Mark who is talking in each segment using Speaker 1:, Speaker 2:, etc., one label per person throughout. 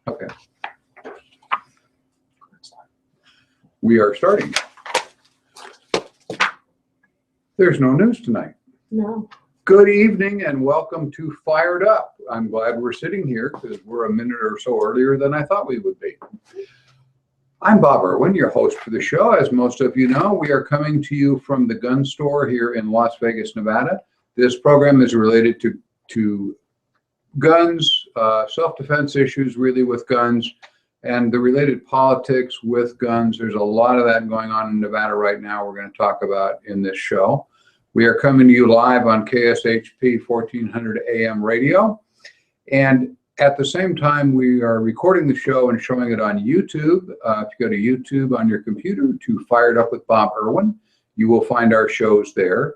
Speaker 1: Okay. We are starting. There's no news tonight.
Speaker 2: No.
Speaker 1: Good evening and welcome to Fired Up. I'm glad we're sitting here because we're a minute or so earlier than I thought we would be. I'm Bob Irwin, your host for the show. As most of you know, we are coming to you from the gun store here in Las Vegas, Nevada. This program is related to guns, self-defense issues really with guns, and the related politics with guns. There's a lot of that going on in Nevada right now we're going to talk about in this show. We are coming to you live on KSHP 1400 AM radio. And at the same time, we are recording the show and showing it on YouTube. If you go to YouTube on your computer to Fired Up with Bob Irwin, you will find our shows there.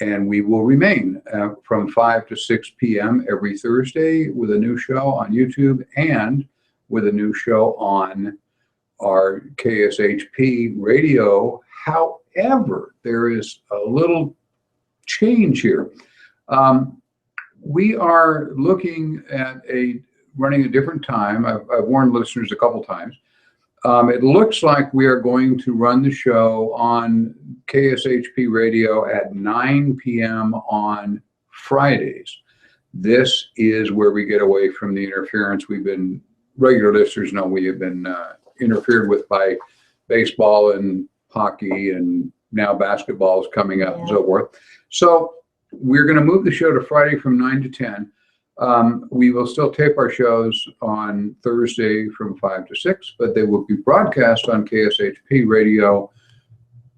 Speaker 1: And we will remain from 5 to 6 p.m. every Thursday with a new show on YouTube and with a new show on our KSHP radio. However, there is a little change here. We are looking at running a different time. I've warned listeners a couple times. It looks like we are going to run the show on KSHP radio at 9 p.m. on Fridays. This is where we get away from the interference. Regular listeners know we have been interfered with by baseball and hockey, and now basketball is coming up and so forth. So we're going to move the show to Friday from 9 to 10. We will still tape our shows on Thursday from 5 to 6, but they will be broadcast on KSHP radio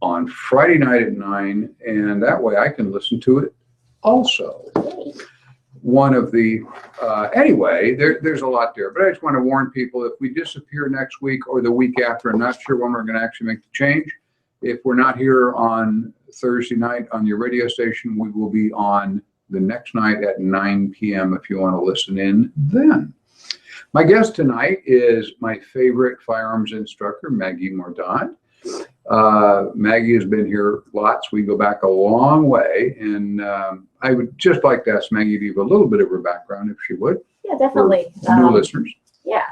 Speaker 1: on Friday night at 9, and that way I can listen to it also. Anyway, there's a lot there, but I just want to warn people, if we disappear next week or the week after, I'm not sure when we're going to actually make the change. If we're not here on Thursday night on your radio station, we will be on the next night at 9 p.m. if you want to listen in then. My guest tonight is my favorite firearms instructor, Maggie Mordaunt. Maggie has been here lots. We go back a long way, and I would just like to ask Maggie to give a little bit of her background, if she would.
Speaker 2: Yeah, definitely.
Speaker 1: New listeners.
Speaker 2: Yeah.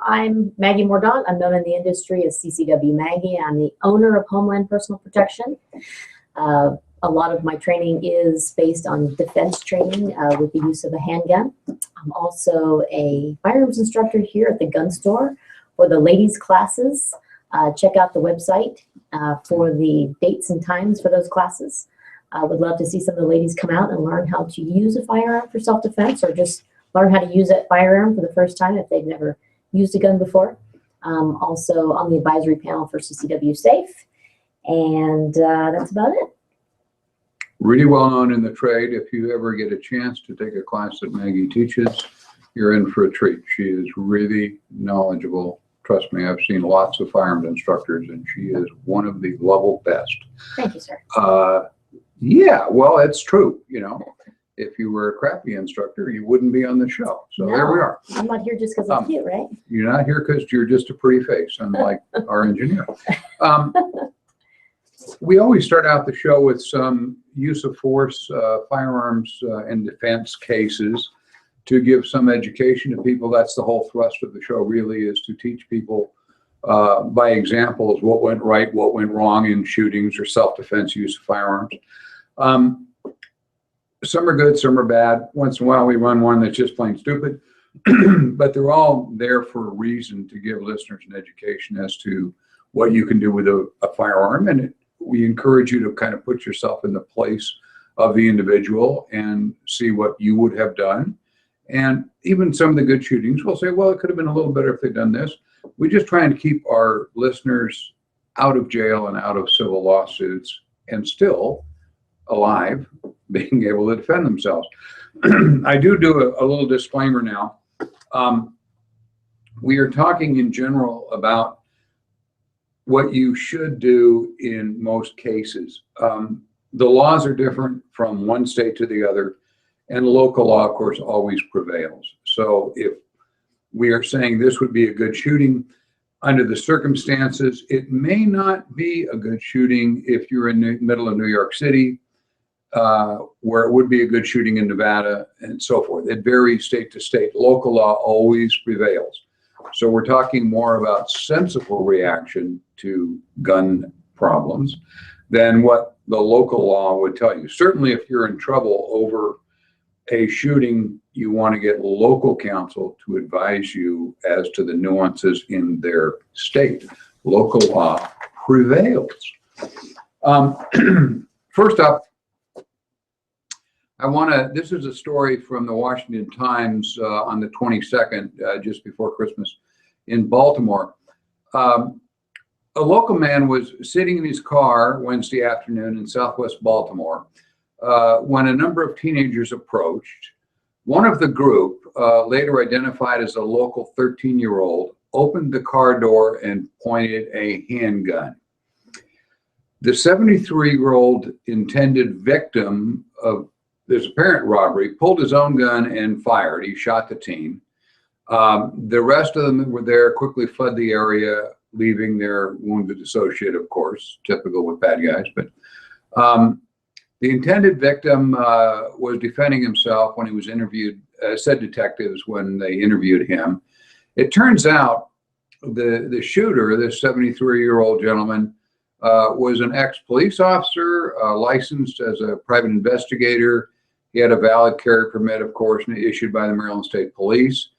Speaker 2: I'm Maggie Mordaunt. I'm known in the industry as CCW Maggie. I'm the owner of Homeland Personal Protection. A lot of my training is based on defense training with the use of a handgun. I'm also a firearms instructor here at the gun store for the ladies' classes. Check out the website for the dates and times for those classes. I would love to see some of the ladies come out and learn how to use a firearm for self-defense, or just learn how to use a firearm for the first time if they've never used a gun before. Also on the advisory panel for CCW Safe. And that's about it.
Speaker 1: Really well known in the trade. If you ever get a chance to take a class that Maggie teaches, you're in for a treat. She is really knowledgeable. Trust me, I've seen lots of firearms instructors, and she is one of the level best.
Speaker 2: Thank you, sir.
Speaker 1: Yeah, well, it's true. You know, if you were a crappy instructor, you wouldn't be on the show. So there we are.
Speaker 2: I'm not here just because I'm cute, right?
Speaker 1: You're not here because you're just a pretty face, unlike our engineer. We always start out the show with some use of force, firearms and defense cases to give some education to people. That's the whole thrust of the show, really, is to teach people by examples what went right, what went wrong in shootings or self-defense use of firearms. Some are good, some are bad. Once in a while we run one that's just plain stupid, but they're all there for a reason, to give listeners an education as to what you can do with a firearm. And we encourage you to kind of put yourself in the place of the individual and see what you would have done. And even some of the good shootings will say, well, it could have been a little better if they'd done this. We just try and keep our listeners out of jail and out of civil lawsuits and still alive, being able to defend themselves. I do a little disclaimer now. We are talking in general about what you should do in most cases. The laws are different from one state to the other, and local law, of course, always prevails. So if we are saying this would be a good shooting, under the circumstances, it may not be a good shooting if you're in the middle of New York City, where it would be a good shooting in Nevada, and so forth. It varies state to state. Local law always prevails. So we're talking more about sensible reaction to gun problems than what the local law would tell you. Certainly, if you're in trouble over a shooting, you want to get local counsel to advise you as to the nuances in their state. Local law prevails. First up, this is a story from the Washington Times on the 22nd, just before Christmas, in Baltimore. A local man was sitting in his car Wednesday afternoon in Southwest Baltimore when a number of teenagers approached. One of the group, later identified as a local 13-year-old, opened the car door and pointed a handgun. The 73-year-old intended victim of this apparent robbery pulled his own gun and fired. He shot the teen. The rest of them that were there quickly fled the area, leaving their wounded associate, of course, typical with bad guys. But the intended victim was defending himself when he was interviewed, said detectives when they interviewed him. It turns out the shooter, this 73-year-old gentleman, was an ex-police officer, licensed as a private investigator. He had a valid carry permit, of course, issued by the Maryland State Police.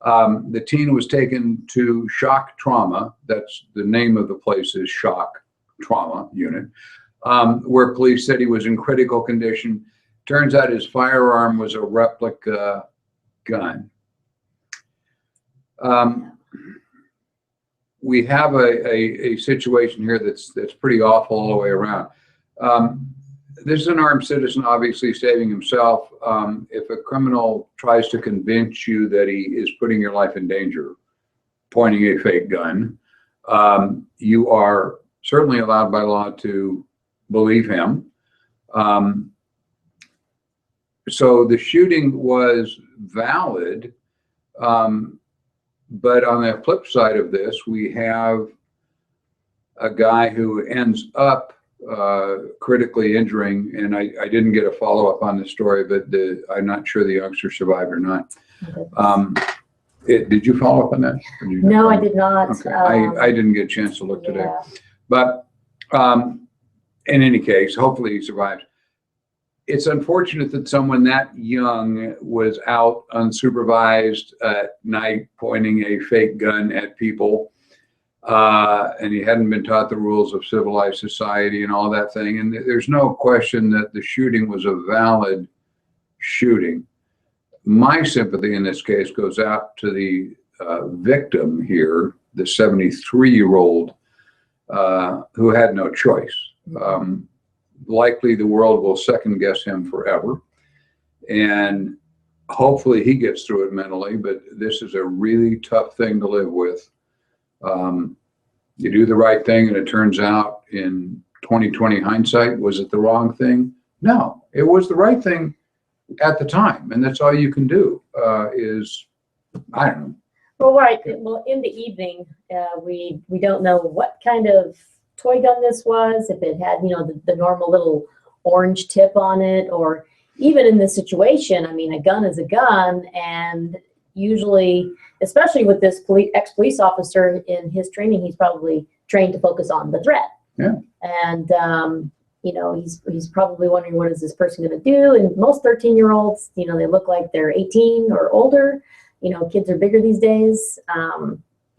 Speaker 1: The teen was taken to shock trauma. That's the name of the place, is shock trauma unit, where police said he was in critical condition. Turns out his firearm was a replica gun. We have a situation here that's pretty awful all the way around. This is an armed citizen, obviously saving himself. If a criminal tries to convince you that he is putting your life in danger, pointing a fake gun, you are certainly allowed by law to believe him. So the shooting was valid, but on the flip side of this, we have a guy who ends up critically injuring, and I didn't get a follow-up on the story, but I'm not sure the youngster survived or not. Did you follow up on that?
Speaker 2: No, I did not.
Speaker 1: Okay, I didn't get a chance to look today. But in any case, hopefully he survives. It's unfortunate that someone that young was out unsupervised at night pointing a fake gun at people. And he hadn't been taught the rules of civilized society and all that thing. And there's no question that the shooting was a valid shooting. My sympathy in this case goes out to the victim here, the 73-year-old, who had no choice. Likely the world will second guess him forever. And hopefully he gets through it mentally, but this is a really tough thing to live with. You do the right thing, and it turns out in 2020 hindsight, was it the wrong thing? No, it was the right thing at the time, and that's all you can do. I don't know.
Speaker 2: Well, right. Well, in the evening, we don't know what kind of toy gun this was. If it had, the normal little orange tip on it, or even in this situation, I mean, a gun is a gun, and usually, especially with this ex-police officer in his training, he's probably trained to focus on the threat.
Speaker 1: Yeah.
Speaker 2: And, he's probably wondering, what is this person going to do? And most 13-year-olds, they look like they're 18 or older. Kids are bigger these days.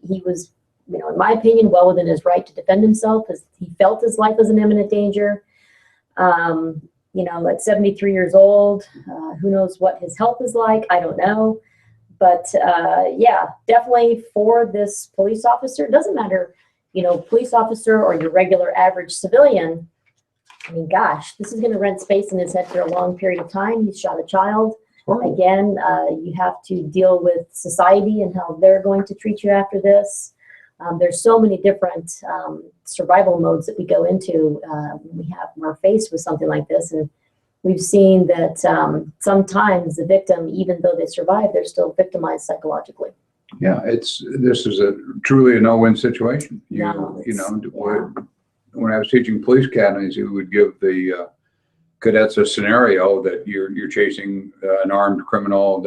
Speaker 2: He was, in my opinion, well within his right to defend himself, because he felt his life was in imminent danger. At 73 years old, who knows what his health is like? I don't know. But yeah, definitely for this police officer, it doesn't matter, police officer or your regular average civilian. I mean, gosh, this is going to rent space in his head for a long period of time. He's shot a child. Again, you have to deal with society and how they're going to treat you after this. There's so many different survival modes that we go into when we're faced with something like this. And we've seen that sometimes the victim, even though they survive, they're still victimized psychologically.
Speaker 1: Yeah, this is truly a no-win situation. When I was teaching police academies, you would give the cadets a scenario that you're chasing an armed criminal,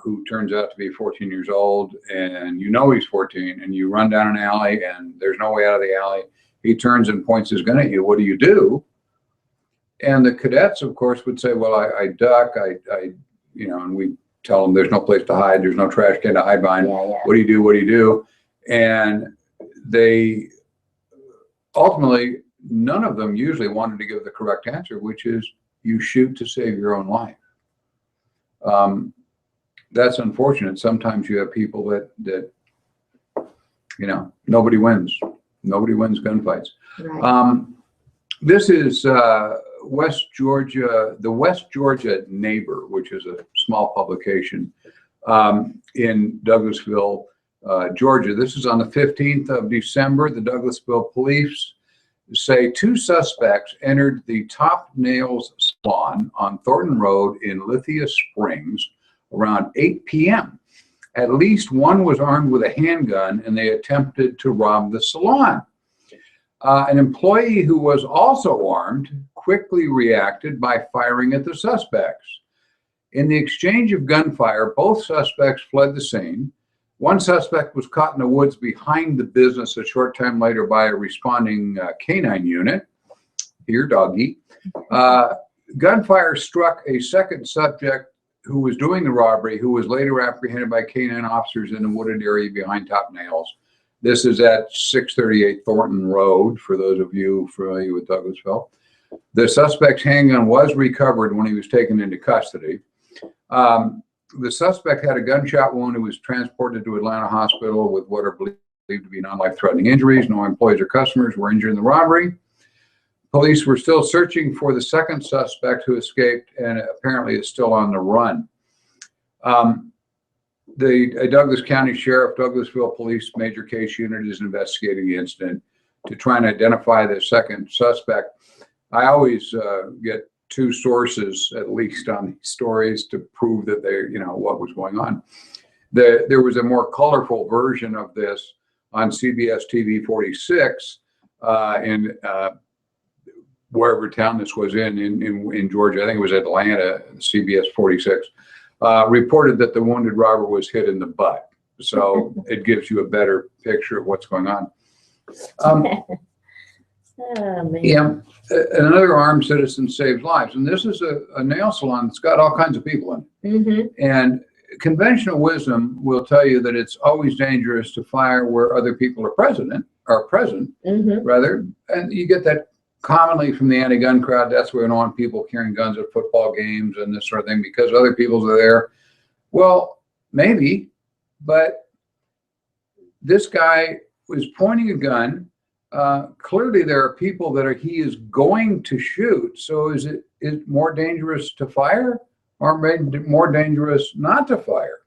Speaker 1: who turns out to be 14 years old, and you know he's 14, and you run down an alley and there's no way out of the alley. He turns and points his gun at you. What do you do? And the cadets, of course, would say, well, I duck, and we tell them there's no place to hide. There's no trash can to hide behind.
Speaker 2: Yeah, yeah.
Speaker 1: What do you do? What do you do? And they ultimately, none of them usually wanted to give the correct answer, which is you shoot to save your own life. That's unfortunate. Sometimes you have people that nobody wins. Nobody wins gunfights.
Speaker 2: Right.
Speaker 1: This is West Georgia, the West Georgia Neighbor, which is a small publication in Douglasville, Georgia. This is on the 15th of December. The Douglasville police say 2 suspects entered the Top Nails Salon on Thornton Road in Lithia Springs around 8 p.m. At least one was armed with a handgun, and they attempted to rob the salon. An employee who was also armed quickly reacted by firing at the suspects. In the exchange of gunfire, both suspects fled the scene. One suspect was caught in the woods behind the business a short time later by a responding canine unit. Here, doggy. Gunfire struck a second subject who was doing the robbery, who was later apprehended by canine officers in a wooded area behind Top Nails. This is at 638 Thornton Road, for those of you familiar with Douglasville. The suspect's handgun was recovered when he was taken into custody. The suspect had a gunshot wound and was transported to Atlanta Hospital with what are believed to be non-life-threatening injuries. No employees or customers were injured in the robbery. Police were still searching for the second suspect who escaped and apparently is still on the run. The Douglas County Sheriff, Douglasville Police Major Case Unit is investigating the incident to try and identify the second suspect. I always get 2 sources at least on these stories to prove that what was going on. There was a more colorful version of this on CBS TV 46 in wherever town this was in Georgia. I think it was Atlanta. CBS 46 reported that the wounded robber was hit in the butt. So it gives you a better picture of what's going on. Yeah, another armed citizen saves lives, and this is a nail salon that's got all kinds of people in it.
Speaker 2: Mm-hmm.
Speaker 1: And conventional wisdom will tell you that it's always dangerous to fire where other people are present,
Speaker 2: Mm-hmm.
Speaker 1: rather, and you get that commonly from the anti-gun crowd. That's where we don't want people carrying guns at football games and this sort of thing because other people's are there. Well, maybe, but this guy was pointing a gun. Clearly there are people that he is going to shoot. So is it more dangerous to fire or more dangerous not to fire?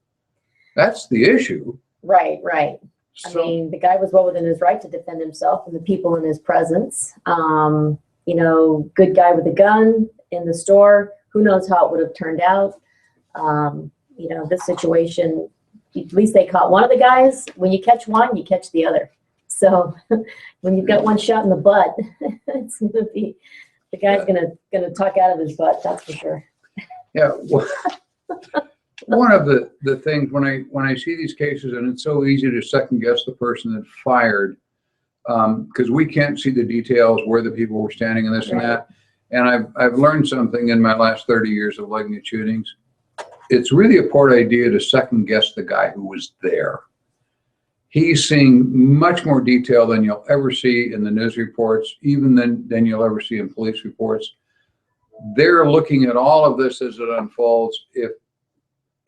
Speaker 1: That's the issue.
Speaker 2: Right, right.
Speaker 1: So,
Speaker 2: I mean, the guy was well within his right to defend himself and the people in his presence. Good guy with a gun in the store. Who knows how it would have turned out? This situation, at least they caught one of the guys. When you catch one, you catch the other. So when you've got one shot in the butt, it's gonna be the guy's gonna talk out of his butt. That's for sure.
Speaker 1: yeah. Well, one of the things when I see these cases, and it's so easy to second guess the person that fired, because we can't see the details where the people were standing and this and that. And I've learned something in my last 30 years of looking at shootings. It's really a poor idea to second guess the guy who was there. He's seeing much more detail than you'll ever see in the news reports, even than you'll ever see in police reports. They're looking at all of this as it unfolds. If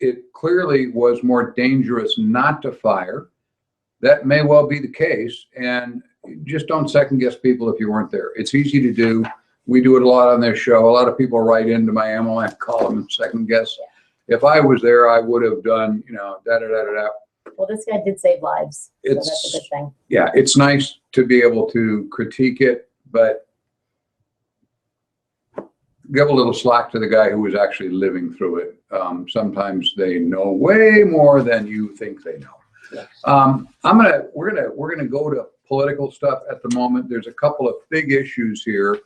Speaker 1: it clearly was more dangerous not to fire, that may well be the case. And just don't second guess people if you weren't there. It's easy to do. We do it a lot on this show. A lot of people write into my MLM column and second guess. If I was there, I would have done, da-da-da-da-da.
Speaker 2: Well, this guy did save lives. So
Speaker 1: It's,
Speaker 2: that's a good thing.
Speaker 1: yeah, it's nice to be able to critique it, but give a little slack to the guy who was actually living through it. Sometimes they know way more than you think they know.
Speaker 2: Yes.
Speaker 1: We're gonna go to political stuff at the moment. There's a couple of big issues here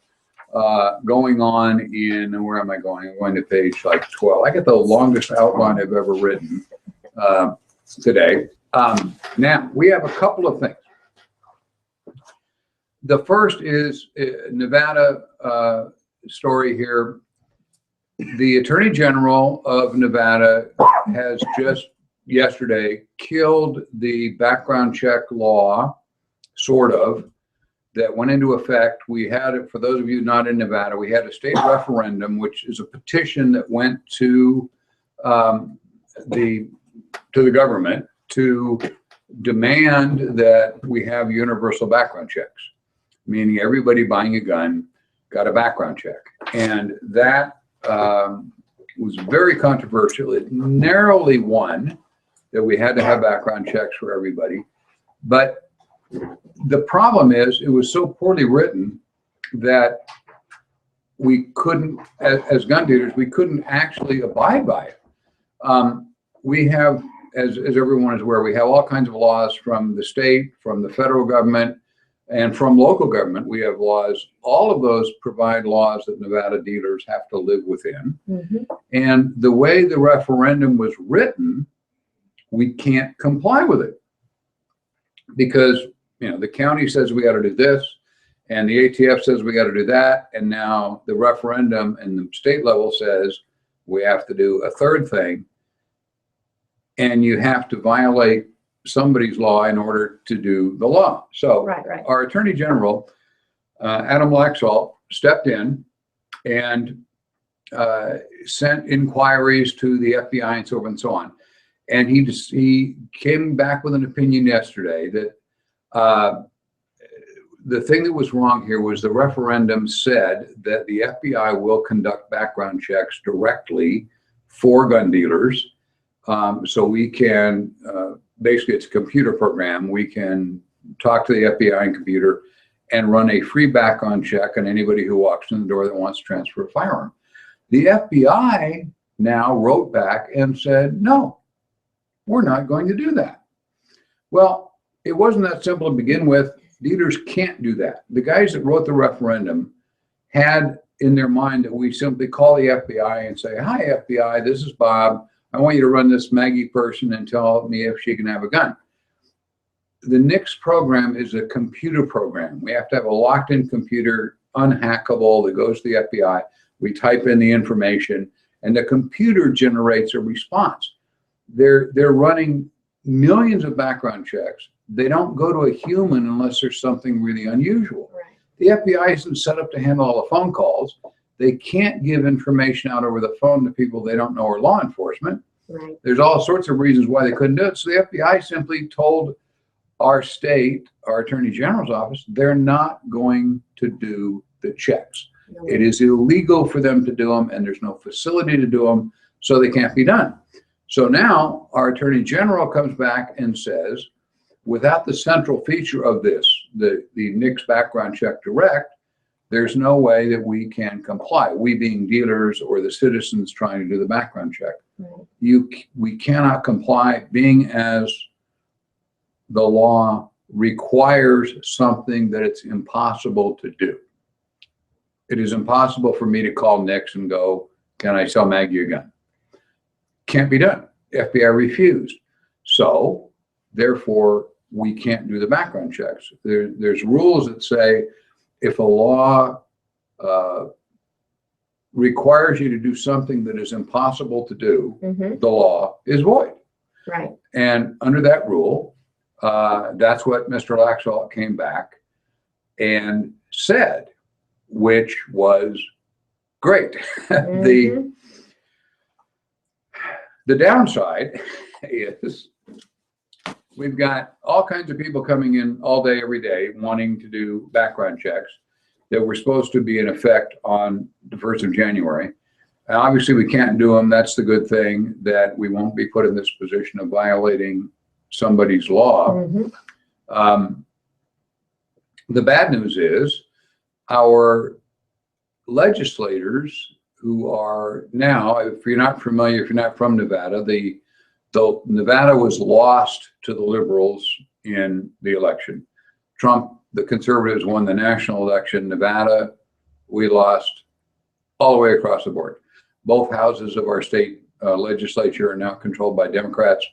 Speaker 1: going on in, where am I going? I'm going to page like 12. I get the longest outline I've ever written. today. Now, we have a couple of things. The first is Nevada story here. The Attorney General of Nevada has just yesterday killed the background check law, sort of, that went into effect. We had it, for those of you not in Nevada, we had a state referendum, which is a petition that went to the government to demand that we have universal background checks, meaning everybody buying a gun got a background check. And that was very controversial. It narrowly won that we had to have background checks for everybody. But the problem is it was so poorly written that we couldn't, as gun dealers, we couldn't actually abide by it. We have, as everyone is aware, we have all kinds of laws from the state, from the federal government, and from local government. We have laws. All of those provide laws that Nevada dealers have to live within. And the way the referendum was written, we can't comply with it because, you know, the county says we got to do this and the ATF says we got to do that. And now the referendum and the state level says we have to do a third thing. And you have to violate somebody's law in order to do the law. So our Attorney General, Adam Laxalt, stepped in and sent inquiries to the FBI and so on and so on. And he came back with an opinion yesterday that the thing that was wrong here was the referendum said that the FBI will conduct background checks directly for gun dealers. So we can, basically it's a computer program. We can talk to the FBI and computer and run a free background check on anybody who walks in the door that wants to transfer a firearm. The FBI now wrote back and said, no, we're not going to do that. Well, it wasn't that simple to begin with. Dealers can't do that. The guys that wrote the referendum had in their mind that we simply call the FBI and say, hi, FBI, this is Bob. I want you to run this Maggie person and tell me if she can have a gun. The NICS program is a computer program. We have to have a locked-in computer, unhackable, that goes to the FBI. We type in the information, and the computer generates a response. They're running millions of background checks. They don't go to a human unless there's something really unusual. The FBI isn't set up to handle all the phone calls. They can't give information out over the phone to people they don't know are law enforcement. There's all sorts of reasons why they couldn't do it. So the FBI simply told our state, our Attorney General's office, they're not going to do the checks. It is illegal for them to do them, and there's no facility to do them, so they can't be done. So now our Attorney General comes back and says, without the central feature of this, the NICS background check direct, there's no way that we can comply. We being dealers or the citizens trying to do the background check. We cannot comply, being as the law requires something that it's impossible to do. It is impossible for me to call NICS and go, can I sell Maggie a gun? Can't be done. FBI refused. So therefore, we can't do the background checks. There's rules that say if a law requires you to do something that is impossible to do, the law is void. And under that rule, that's what Mr. Laxalt came back and said, which was great. The downside is we've got all kinds of people coming in all day, every day, wanting to do background checks that were supposed to be in effect on the 1st of January. And obviously we can't do them. That's the good thing, that we won't be put in this position of violating somebody's law. The bad news is our legislators who are now, if you're not familiar, if you're not from Nevada, Nevada was lost to the liberals in the election. Trump, the conservatives, won the national election. Nevada, we lost all the way across the board. Both houses of our state legislature are now controlled by Democrats.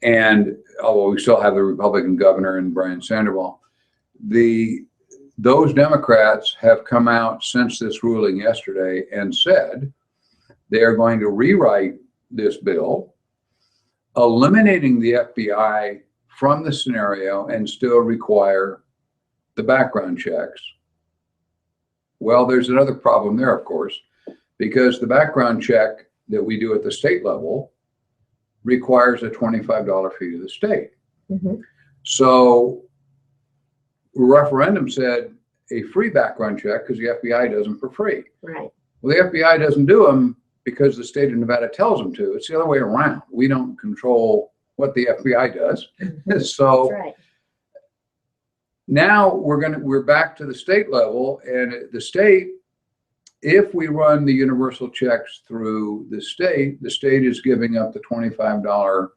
Speaker 1: And although we still have the Republican governor and Brian Sandoval, those Democrats have come out since this ruling yesterday and said they are going to rewrite this bill, eliminating the FBI from the scenario and still require the background checks. Well, there's another problem there, of course, because the background check that we do at the state level requires a $25 fee to the state.
Speaker 2: Mhm.
Speaker 1: So referendum said a free background check because the FBI does them for free.
Speaker 2: Right.
Speaker 1: Well, the FBI doesn't do them because the state of Nevada tells them to. It's the other way around. We don't control what the FBI does.
Speaker 2: Mhm.
Speaker 1: So
Speaker 2: That's right.
Speaker 1: now we're back to the state level, and the state, if we run the universal checks through the state is giving up the $25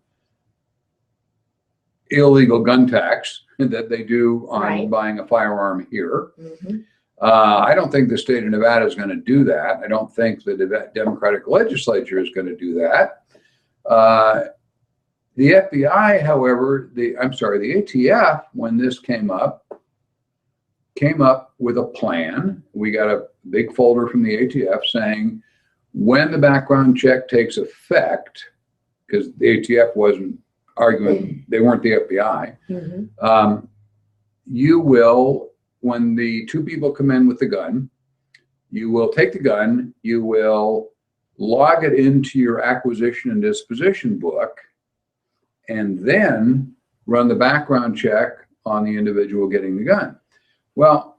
Speaker 1: illegal gun tax that they do on
Speaker 2: Right.
Speaker 1: buying a firearm here.
Speaker 2: Mhm.
Speaker 1: I don't think the state of Nevada is going to do that. I don't think the Democratic legislature is going to do that. The FBI, however, the ATF, when this came up with a plan. We got a big folder from the ATF saying when the background check takes effect, because the ATF wasn't arguing, they weren't the FBI,
Speaker 2: Mhm.
Speaker 1: you will, when the two people come in with the gun, you will take the gun, you will log it into your acquisition and disposition book, and then run the background check on the individual getting the gun. Well,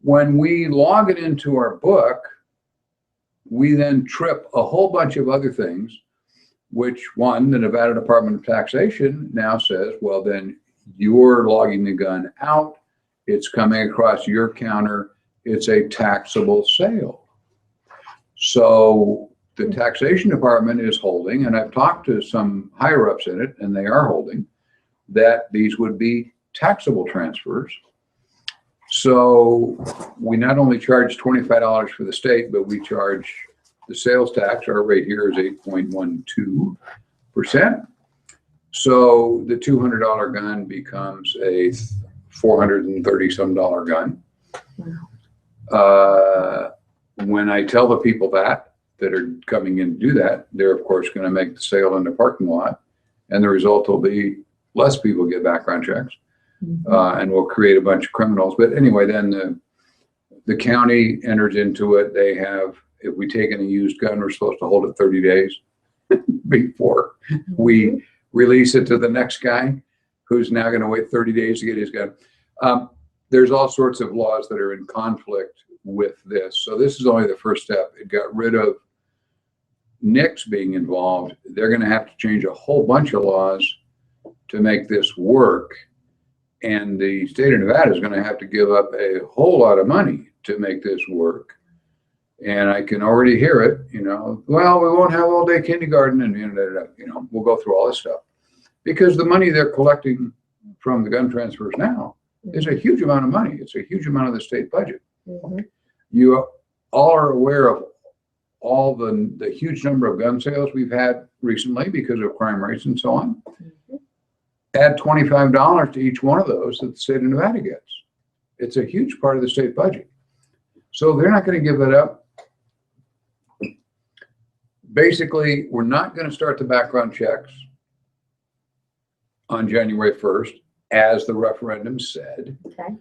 Speaker 1: when we log it into our book, we then trip a whole bunch of other things, which one, the Nevada Department of Taxation now says, well, then you're logging the gun out, it's coming across your counter, it's a taxable sale. So the taxation department is holding, and I've talked to some higher ups in it, and they are holding, that these would be taxable transfers. So we not only charge $25 for the state, but we charge the sales tax. Our rate here is 8.12%. So the $200 gun becomes a $430 some gun.
Speaker 2: Wow.
Speaker 1: When I tell the people that are coming in to do that, they're of course going to make the sale in the parking lot, and the result will be less people get background checks.
Speaker 2: Mhm.
Speaker 1: And we'll create a bunch of criminals. But anyway, then the county enters into it. They have, if we take in a used gun, we're supposed to hold it 30 days before we release it to the next guy who's now going to wait 30 days to get his gun. There's all sorts of laws that are in conflict with this. So this is only the first step. It got rid of NICS being involved. They're going to have to change a whole bunch of laws to make this work. And the state of Nevada is going to have to give up a whole lot of money to make this work. And I can already hear it, well, we won't have all day kindergarten and, we'll go through all this stuff. Because the money they're collecting from the gun transfers now is a huge amount of money. It's a huge amount of the state budget.
Speaker 2: Mhm.
Speaker 1: You all are aware of all the huge number of gun sales we've had recently because of crime rates and so on.
Speaker 2: Mhm.
Speaker 1: Add $25 to each one of those that the state of Nevada gets. It's a huge part of the state budget. So they're not going to give it up. Basically, we're not going to start the background checks on January 1st, as the referendum said,
Speaker 2: Okay.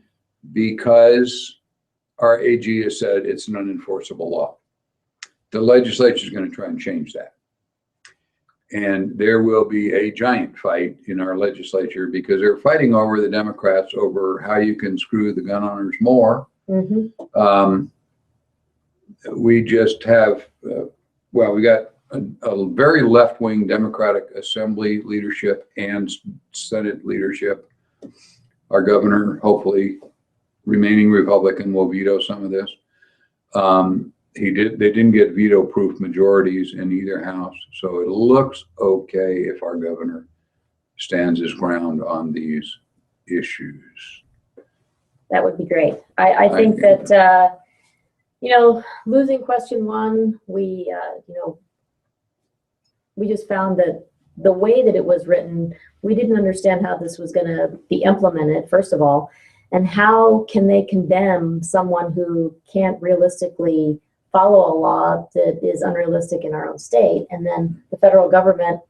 Speaker 1: because our AG has said it's an unenforceable law. The legislature is going to try and change that. And there will be a giant fight in our legislature because they're fighting over the Democrats over how you can screw the gun owners more.
Speaker 2: Mhm.
Speaker 1: We just have, we got a very left-wing Democratic Assembly leadership and Senate leadership. Our governor, hopefully remaining Republican, will veto some of this. They didn't get veto-proof majorities in either house, so it looks okay if our governor stands his ground on these issues.
Speaker 2: That would be great. I think that, losing question one, we just found that the way that it was written, we didn't understand how this was going to be implemented, first of all, and how can they condemn someone who can't realistically follow a law that is unrealistic in our own state, and then the federal government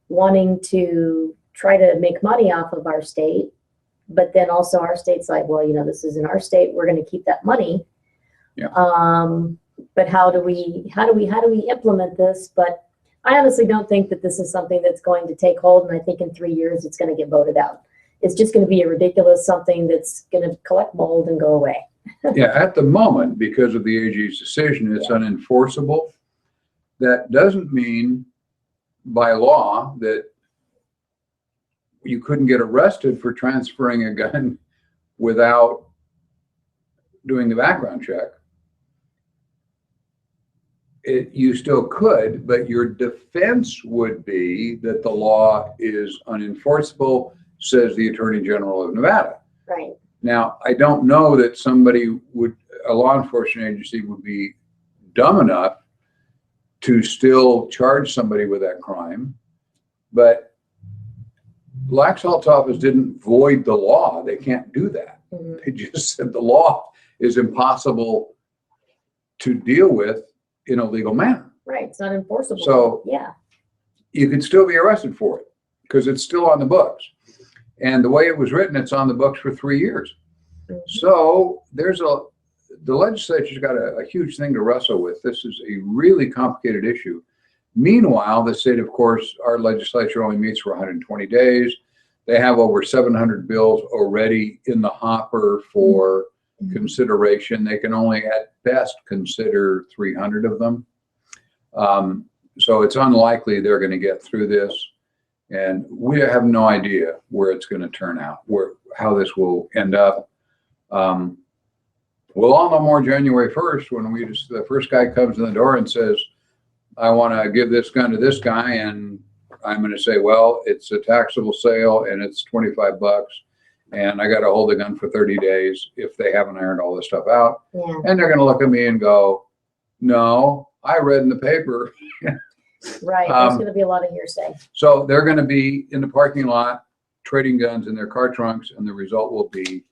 Speaker 2: wanting to try to make money off of our state, but then also our state's like, well, this is in our state, we're going to keep that money.
Speaker 1: Yeah.
Speaker 2: But how do we implement this? But I honestly don't think that this is something that's going to take hold, and I think in 3 years it's going to get voted out. It's just going to be a ridiculous something that's going to collect mold and go away.
Speaker 1: Yeah, at the moment, because of the AG's decision, it's unenforceable. That doesn't mean by law that you couldn't get arrested for transferring a gun without doing the background check. You still could, but your defense would be that the law is unenforceable, says the Attorney General of Nevada.
Speaker 2: Right.
Speaker 1: Now, I don't know that a law enforcement agency would be dumb enough to still charge somebody with that crime, but Laxalt's office didn't void the law. They can't do that.
Speaker 2: Mm-hmm.
Speaker 1: They just said the law is impossible to deal with in a legal manner.
Speaker 2: Right, it's not enforceable.
Speaker 1: So
Speaker 2: yeah,
Speaker 1: you could still be arrested for it because it's still on the books. And the way it was written, it's on the books for 3 years. Mm-hmm. So the legislature's got a huge thing to wrestle with. This is a really complicated issue. Meanwhile, the state, of course, our legislature only meets for 120 days. They have over 700 bills already in the hopper for consideration. They can only at best consider 300 of them. So it's unlikely they're going to get through this. And we have no idea where it's going to turn out, how this will end up. We'll all know more January 1st when the first guy comes in the door and says, I want to give this gun to this guy, and I'm going to say, well, it's a taxable sale and it's $25, and I got to hold the gun for 30 days if they haven't ironed all this stuff out.
Speaker 2: Yeah.
Speaker 1: And they're going to look at me and go, no, I read in the paper.
Speaker 2: Right, there's going to be a lot of hearsay.
Speaker 1: So they're going to be in the parking lot trading guns in their car trunks, and the result will be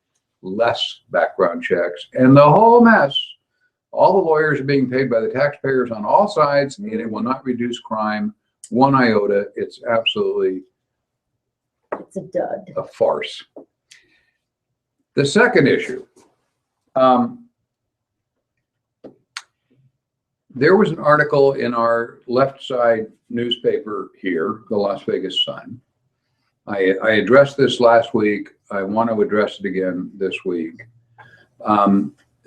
Speaker 1: less background checks and the whole mess. All the lawyers are being paid by the taxpayers on all sides, and it will not reduce crime one iota. It's absolutely
Speaker 2: a dud.
Speaker 1: A farce. The second issue, there was an article in our left side newspaper here, the Las Vegas Sun. I addressed this last week. I want to address it again this week.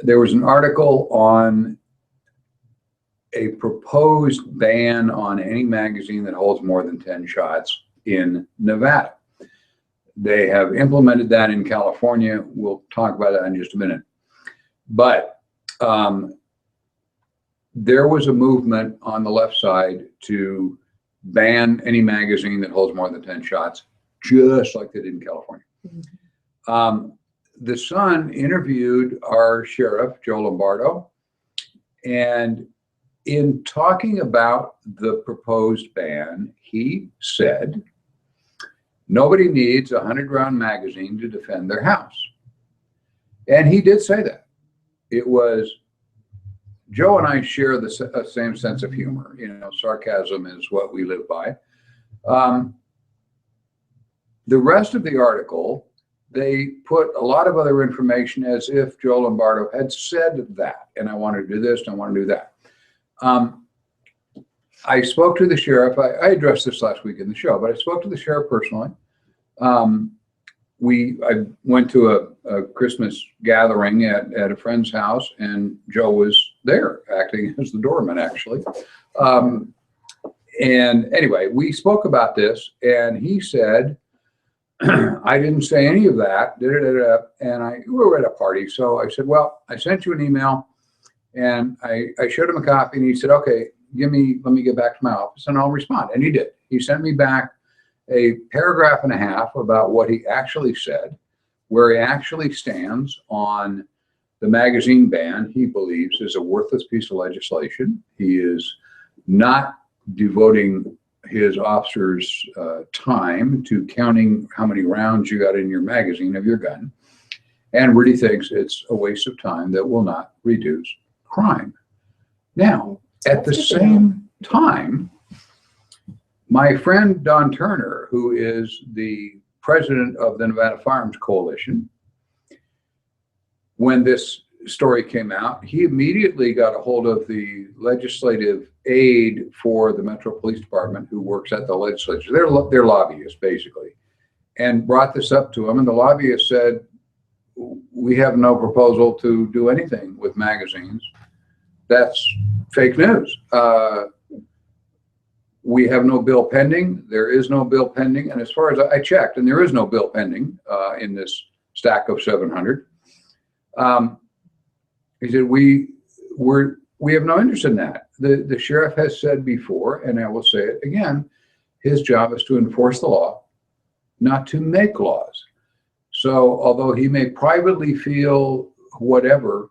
Speaker 1: There was an article on a proposed ban on any magazine that holds more than 10 shots in Nevada. They have implemented that in California. We'll talk about that in just a minute. But there was a movement on the left side to ban any magazine that holds more than 10 shots, just like they did in California. Mm-hmm. The Sun interviewed our sheriff, Joe Lombardo, and in talking about the proposed ban, he said, nobody needs a 100-round magazine to defend their house. And he did say that. It was, Joe and I share the same sense of humor. Sarcasm is what we live by. The rest of the article, they put a lot of other information as if Joe Lombardo had said that, and I want to do this, and I want to do that. I spoke to the sheriff. I addressed this last week in the show, but I spoke to the sheriff personally. I went to a Christmas gathering at a friend's house, and Joe was there acting as the doorman, actually. And anyway, we spoke about this, and he said, I didn't say any of that, and we were at a party. So I said, well, I sent you an email, and I showed him a copy, and he said, okay, let me get back to my office and I'll respond. And he did. He sent me back a paragraph and a half about what he actually said, where he actually stands on the magazine ban he believes is a worthless piece of legislation. He is not devoting his officer's time to counting how many rounds you got in your magazine of your gun, and really thinks it's a waste of time that will not reduce crime. Now, at the same time, my friend Don Turner, who is the president of the Nevada Firearms Coalition, when this story came out, he immediately got a hold of the legislative aide for the Metro Police Department, who works at the legislature. They're lobbyists, basically, and brought this up to him. And the lobbyist said, "We have no proposal to do anything with magazines. That's fake news. We have no bill pending. There is no bill pending. And as far as I checked, and there is no bill pending in this stack of 700. He said, we have no interest in that. The sheriff has said before, and I will say it again, his job is to enforce the law, not to make laws. So although he may privately feel whatever,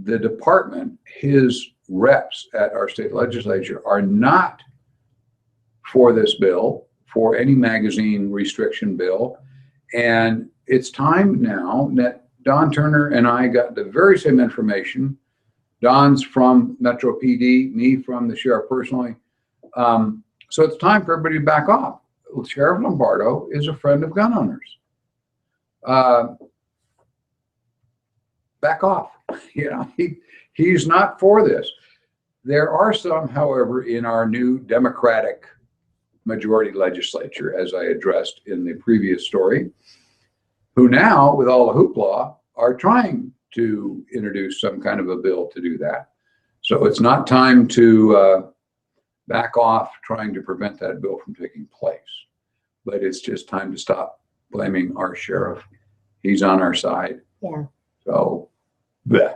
Speaker 1: the department, his reps at our state legislature are not for this bill, for any magazine restriction bill. And it's time now that Don Turner and I got the very same information. Don's from Metro PD, me from the sheriff personally. So it's time for everybody to back off. Sheriff Lombardo is a friend of gun owners. Back off. You know, he's not for this. There are some, however, in our new Democratic majority legislature, as I addressed in the previous story, who now, with all the hoopla, are trying to introduce some kind of a bill to do that. So it's not time to back off trying to prevent that bill from taking place, but it's just time to stop blaming our sheriff. He's on our side.
Speaker 2: Yeah.
Speaker 1: So bleh.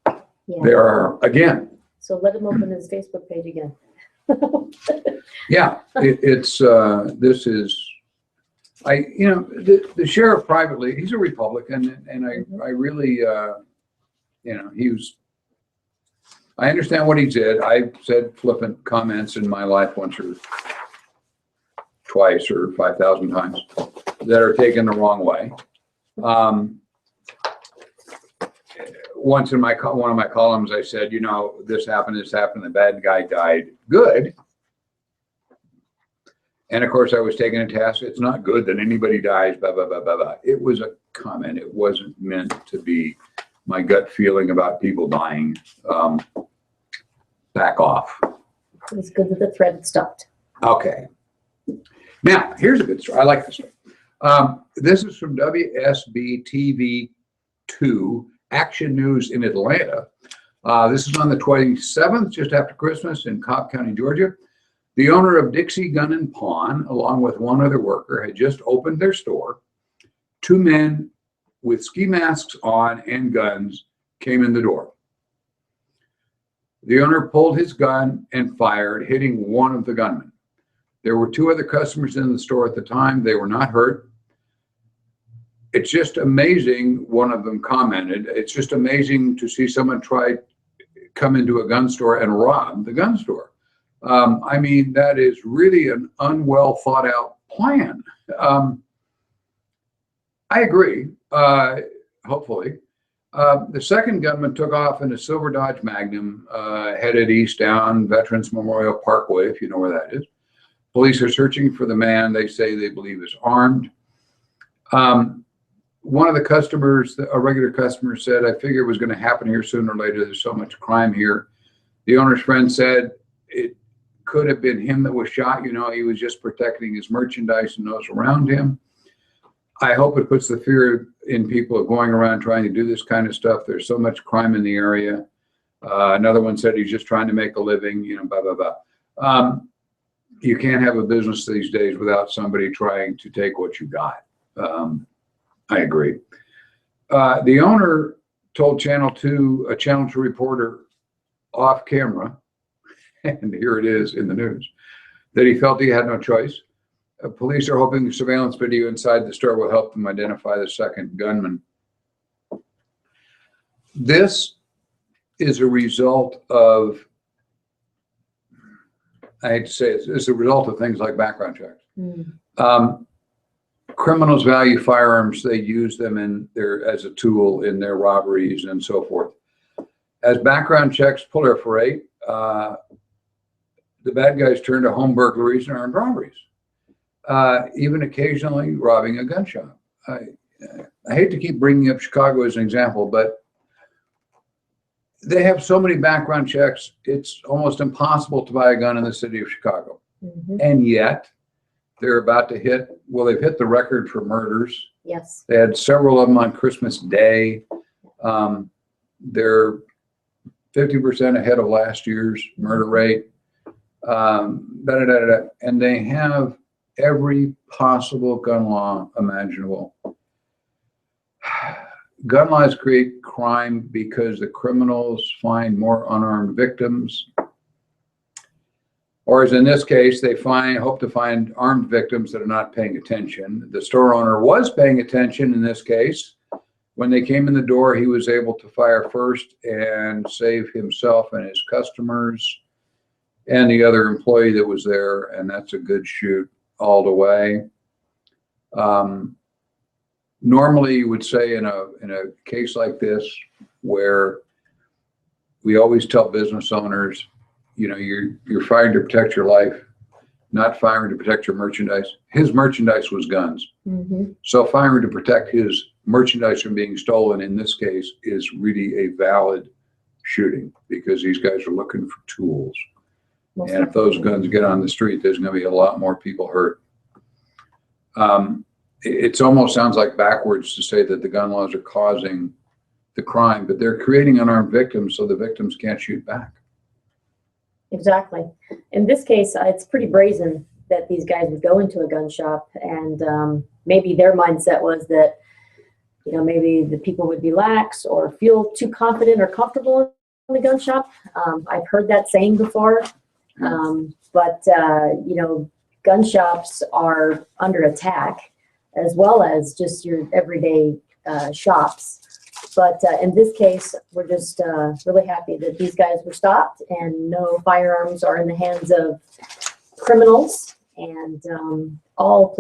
Speaker 1: Yeah. There are, again.
Speaker 2: So let him open his Facebook page again.
Speaker 1: Yeah, this is, the sheriff privately, he's a Republican, and I really, I understand what he did. I said flippant comments in my life once or twice or 5,000 times that are taken the wrong way. Once in one of my columns, I said, this happened, the bad guy died. Good. And of course, I was taking a task. It's not good that anybody dies, blah, blah, blah, blah, blah. It was a comment. It wasn't meant to be my gut feeling about people dying. Back off.
Speaker 2: It's good that the thread stopped.
Speaker 1: Okay. Now, here's a good story. I like this story. This is from WSB TV 2. Action News in Atlanta. This is on the 27th, just after Christmas, in Cobb County, Georgia. The owner of Dixie Gun and Pawn, along with one other worker, had just opened their store. Two men with ski masks on and guns came in the door. The owner pulled his gun and fired, hitting one of the gunmen. There were two other customers in the store at the time. They were not hurt. It's just amazing, one of them commented, it's just amazing to see someone come into a gun store and rob the gun store. I mean, that is really an unwell thought out plan. I agree, hopefully. The second gunman took off in a silver Dodge Magnum, headed east down Veterans Memorial Parkway, if you know where that is. Police are searching for the man they say they believe is armed. One of the customers, a regular customer, said, I figure it was going to happen here sooner or later. There's so much crime here. The owner's friend said it could have been him that was shot. He was just protecting his merchandise and those around him. I hope it puts the fear in people going around trying to do this kind of stuff. There's so much crime in the area. Another one said he's just trying to make a living, blah, blah, blah. You can't have a business these days without somebody trying to take what you got. I agree. The owner told Channel 2, a Channel 2 reporter off camera, and here it is in the news, that he felt he had no choice. Police are hoping the surveillance video inside the store will help them identify the second gunman. This is a result of I hate to say it's a result of things like background checks.
Speaker 2: Mm.
Speaker 1: Criminals value firearms. They use them as a tool in their robberies and so forth. As background checks proliferate, the bad guys turn to home burglaries and armed robberies, even occasionally robbing a gun shop. I hate to keep bringing up Chicago as an example, but they have so many background checks, it's almost impossible to buy a gun in the city of Chicago.
Speaker 2: Mm-hmm.
Speaker 1: And yet, they're about to they've hit the record for murders.
Speaker 2: Yes.
Speaker 1: They had several of them on Christmas Day. They're 50% ahead of last year's murder rate. And they have every possible gun law imaginable. Gun laws create crime because the criminals find more unarmed victims. Or as in this case, they hope to find armed victims that are not paying attention. The store owner was paying attention in this case. When they came in the door, he was able to fire first and save himself and his customers and the other employee that was there, and that's a good shoot all the way. Normally, you would say in a case like this, where we always tell business owners, you're firing to protect your life, not firing to protect your merchandise. His merchandise was guns.
Speaker 2: Mm-hmm.
Speaker 1: So firing to protect his merchandise from being stolen in this case is really a valid shooting, because these guys are looking for tools. And if those guns get on the street, there's going to be a lot more people hurt. It almost sounds like backwards to say that the gun laws are causing the crime, but they're creating unarmed victims so the victims can't shoot back.
Speaker 2: Exactly. In this case, it's pretty brazen that these guys would go into a gun shop, and maybe their mindset was that, maybe the people would be lax or feel too confident or comfortable in the gun shop. I've heard that saying before. But gun shops are under attack, as well as just your everyday shops. But in this case, we're just really happy that these guys were stopped and no firearms are in the hands of criminals. And all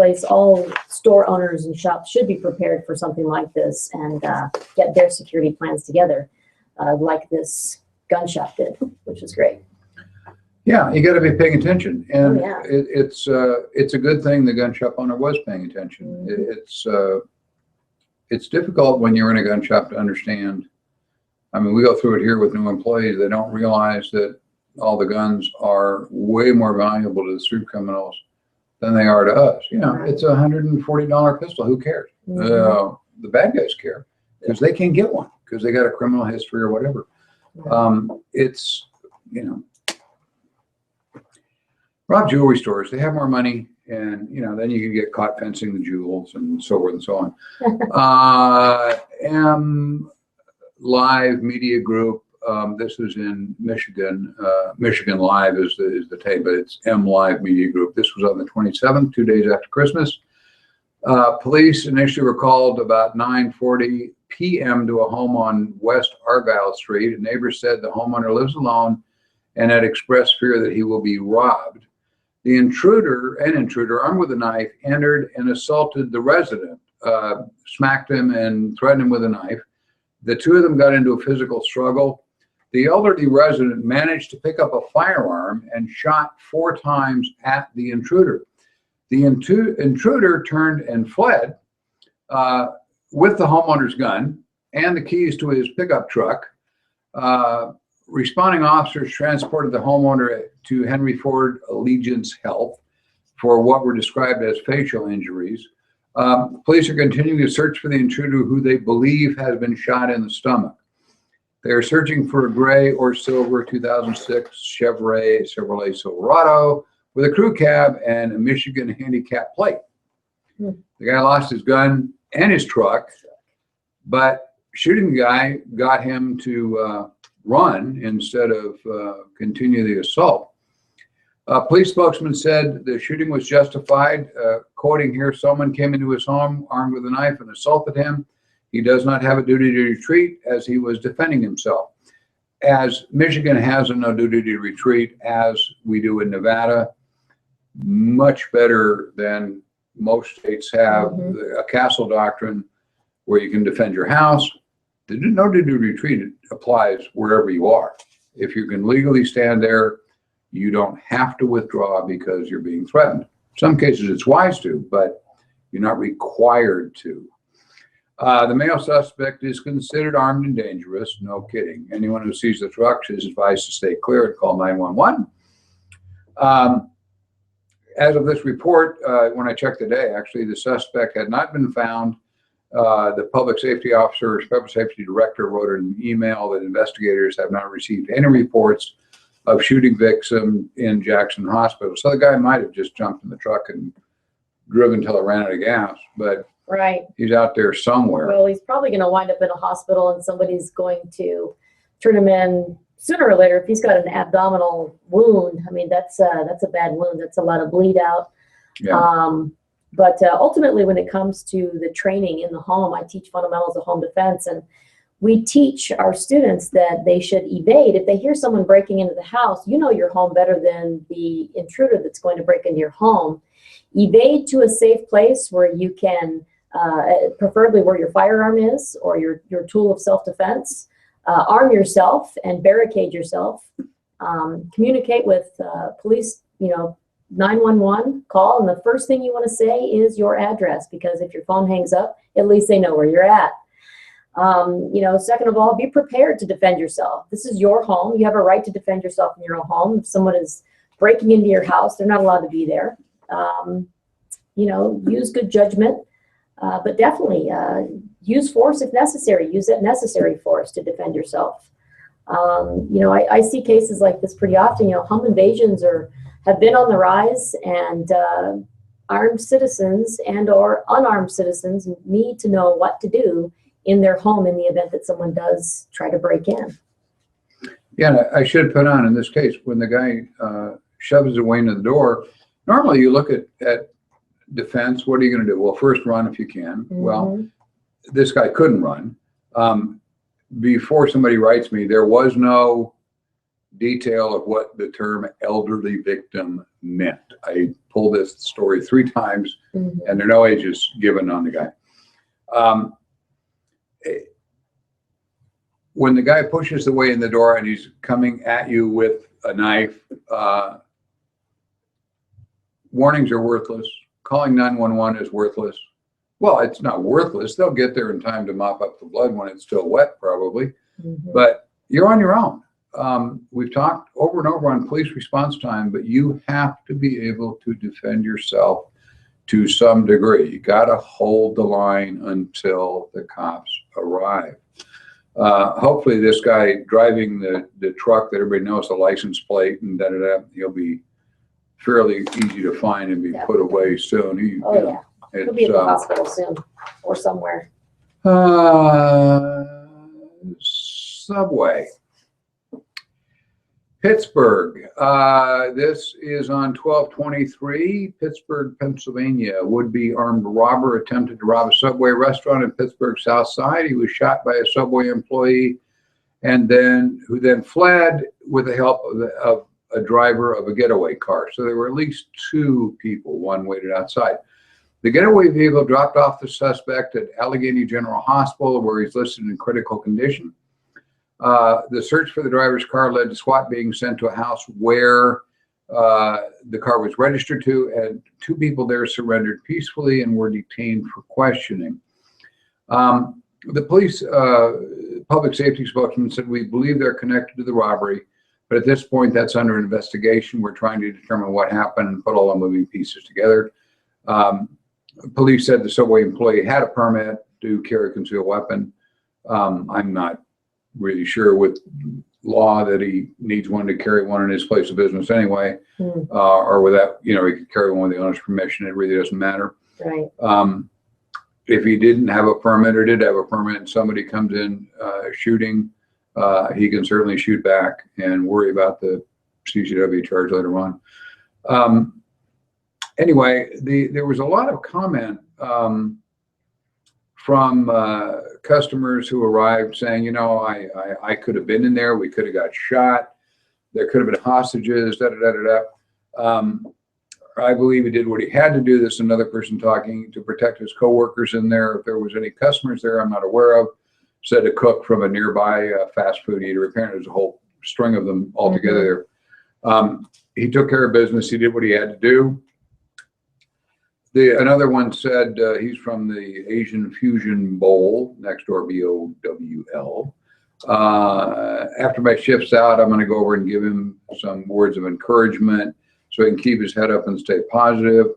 Speaker 2: store owners and shops should be prepared for something like this and get their security plans together, like this gun shop did, which is great.
Speaker 1: Yeah, you got to be paying attention, and
Speaker 2: it's
Speaker 1: a good thing the gun shop owner was paying attention. Mm-hmm. It's difficult when you're in a gun shop to understand. I mean, we go through it here with new employees. They don't realize that all the guns are way more valuable to the street criminals than they are to us. It's a $140 pistol. Who cares? Mm-hmm. The bad guys care because they can get one because they got a criminal history or whatever. Rob jewelry stores, they have more money, and then you can get caught fencing the jewels and so forth and so on. M Live Media Group, this is in Michigan. Michigan Live is the tape, but it's M Live Media Group. This was on the 27th, 2 days after Christmas. Police initially were called about 9:40 p.m. to a home on West Argyle Street. A neighbor said the homeowner lives alone and had expressed fear that he will be robbed. The intruder armed with a knife entered and assaulted the resident, smacked him and threatened him with a knife. The two of them got into a physical struggle. The elderly resident managed to pick up a firearm and shot 4 times at the intruder. The intruder turned and fled with the homeowner's gun and the keys to his pickup truck. Responding officers transported the homeowner to Henry Ford Allegiance Health for what were described as facial injuries. Police are continuing to search for the intruder, who they believe has been shot in the stomach. They are searching for a gray or silver 2006 Chevrolet Silverado with a crew cab and a Michigan handicap plate. The guy lost his gun and his truck, but shooting the guy got him to run instead of continue the assault. Police spokesman said the shooting was justified. Quoting here, someone came into his home armed with a knife and assaulted him. He does not have a duty to retreat as he was defending himself. as Michigan has a no duty to retreat, as we do in Nevada, much better than most states have. A castle doctrine where you can defend your house. The no duty to retreat applies wherever you are. If you can legally stand there, you don't have to withdraw because you're being threatened. In some cases it's wise to, but you're not required to. The male suspect is considered armed and dangerous. No kidding. Anyone who sees the truck is advised to stay clear and call 911. As of this report, when I checked today, actually, the suspect had not been found. The public safety officer's public safety director wrote an email that investigators have not received any reports of shooting victim in Jackson Hospital. So the guy might have just jumped in the truck and driven till it ran out of gas, but
Speaker 2: Right.
Speaker 1: he's out there somewhere.
Speaker 2: Well, he's probably going to wind up in a hospital and somebody's going to turn him in sooner or later. If he's got an abdominal wound, I mean, that's a bad wound. That's a lot of bleed out.
Speaker 1: Yeah.
Speaker 2: But ultimately, when it comes to the training in the home, I teach fundamentals of home defense, and we teach our students that they should evade. If they hear someone breaking into the house, you know your home better than the intruder that's going to break into your home. Evade to a safe place where you can, preferably where your firearm is or your tool of self-defense. Arm yourself and barricade yourself. Communicate with police, 911 call, and the first thing you want to say is your address, because if your phone hangs up, at least they know where you're at. Second of all, be prepared to defend yourself. This is your home. You have a right to defend yourself in your own home. If someone is breaking into your house, they're not allowed to be there. Use good judgment, but definitely use force if necessary. Use that necessary force to defend yourself. I see cases like this pretty often. Home invasions have been on the rise, and armed citizens and or unarmed citizens need to know what to do in their home in the event that someone does try to break in.
Speaker 1: Yeah, I should put on in this case, when the guy shoves his way into the door, normally you look at defense. What are you going to do? Well, first run if you can. Well, this guy couldn't run. Before somebody writes me, there was no detail of what the term elderly victim meant. I pulled this story 3 times, and there are no ages given on the guy. When the guy pushes the way in the door and he's coming at you with a knife, warnings are worthless. Calling 911 is worthless. Well, it's not worthless. They'll get there in time to mop up the blood when it's still wet, probably. But you're on your own. We've talked over and over on police response time, but you have to be able to defend yourself to some degree. You got to hold the line until the cops arrive. Hopefully this guy driving the truck that everybody knows the license plate and he'll be fairly easy to find and be put away soon.
Speaker 2: He'll be at the hospital soon or somewhere.
Speaker 1: Subway. Pittsburgh. This is on 12/23, Pittsburgh, Pennsylvania. Would-be armed robber attempted to rob a Subway restaurant in Pittsburgh South Side. He was shot by a Subway employee, who then fled with the help of a driver of a getaway car. So there were at least 2 people. One waited outside. The getaway vehicle dropped off the suspect at Allegheny General Hospital, where he's listed in critical condition. The search for the driver's car led to SWAT being sent to a house where the car was registered to, and 2 people there surrendered peacefully and were detained for questioning. The police public safety spokesman said, "We believe they're connected to the robbery, but at this point that's under investigation. We're trying to determine what happened and put all the moving pieces together." Police said the Subway employee had a permit to carry a concealed weapon. I'm not really sure with law that he needs one to carry one in his place of business anyway, or without, he could carry one with the owner's permission. It really doesn't matter.
Speaker 2: Right.
Speaker 1: If he didn't have a permit or did have a permit and somebody comes in shooting, he can certainly shoot back and worry about the CCW charge later on. Anyway, there was a lot of comment from customers who arrived saying, you know, I could have been in there. We could have got shot. There could have been hostages, da, da, da, da, da. I believe he did what he had to do. This is another person talking, to protect his coworkers in there. If there was any customers there I'm not aware of, said a cook from a nearby fast food eater. Apparently there's a whole string of them all together there. He took care of business. He did what he had to do. Another one said he's from the Asian Fusion Bowl, next door, BOWL. After my shift's out, I'm going to go over and give him some words of encouragement so he can keep his head up and stay positive.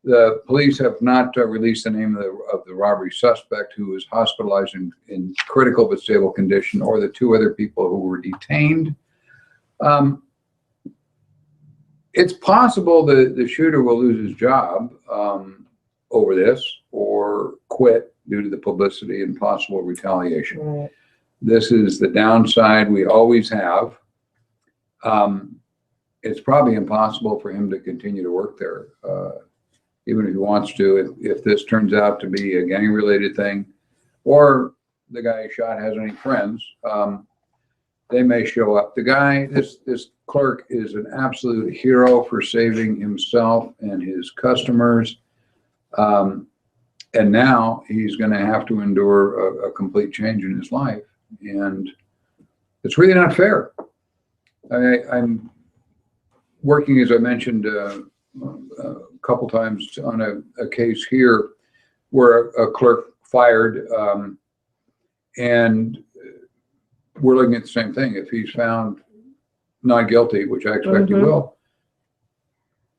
Speaker 1: The police have not released the name of the robbery suspect, who was hospitalized in critical but stable condition, or the 2 other people who were detained. It's possible that the shooter will lose his job over this, or quit due to the publicity and possible retaliation.
Speaker 2: Right.
Speaker 1: This is the downside we always have. It's probably impossible for him to continue to work there, even if he wants to. If this turns out to be a gang-related thing, or the guy shot has any friends, they may show up. The guy, this clerk, is an absolute hero for saving himself and his customers. And now he's going to have to endure a complete change in his life. And it's really not fair. I'm working, as I mentioned, a couple times on a case here where a clerk fired, and we're looking at the same thing. If he's found not guilty, which I expect he will,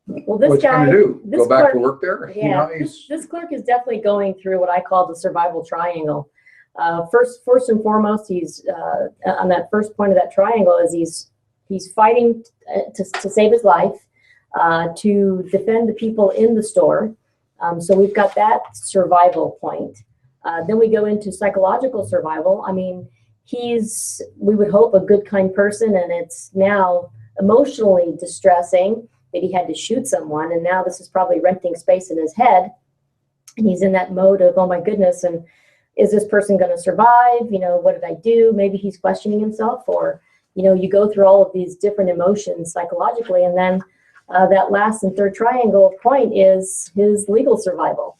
Speaker 2: well, this
Speaker 1: what's
Speaker 2: guy,
Speaker 1: going to do?
Speaker 2: this
Speaker 1: Go back
Speaker 2: clerk,
Speaker 1: to work there?
Speaker 2: Yeah,
Speaker 1: You know,
Speaker 2: this clerk is definitely going through what I call the survival triangle. First and foremost, he's on that first point of that triangle is he's fighting to save his life, to defend the people in the store. So we've got that survival point. Then we go into psychological survival. I mean, we would hope, a good, kind person, and it's now emotionally distressing that he had to shoot someone, and now this is probably renting space in his head, and he's in that mode of, oh my goodness, and is this person going to survive? You know, what did I do? Maybe he's questioning himself, or, you know, you go through all of these different emotions psychologically, and then that last and third triangle point is his legal survival.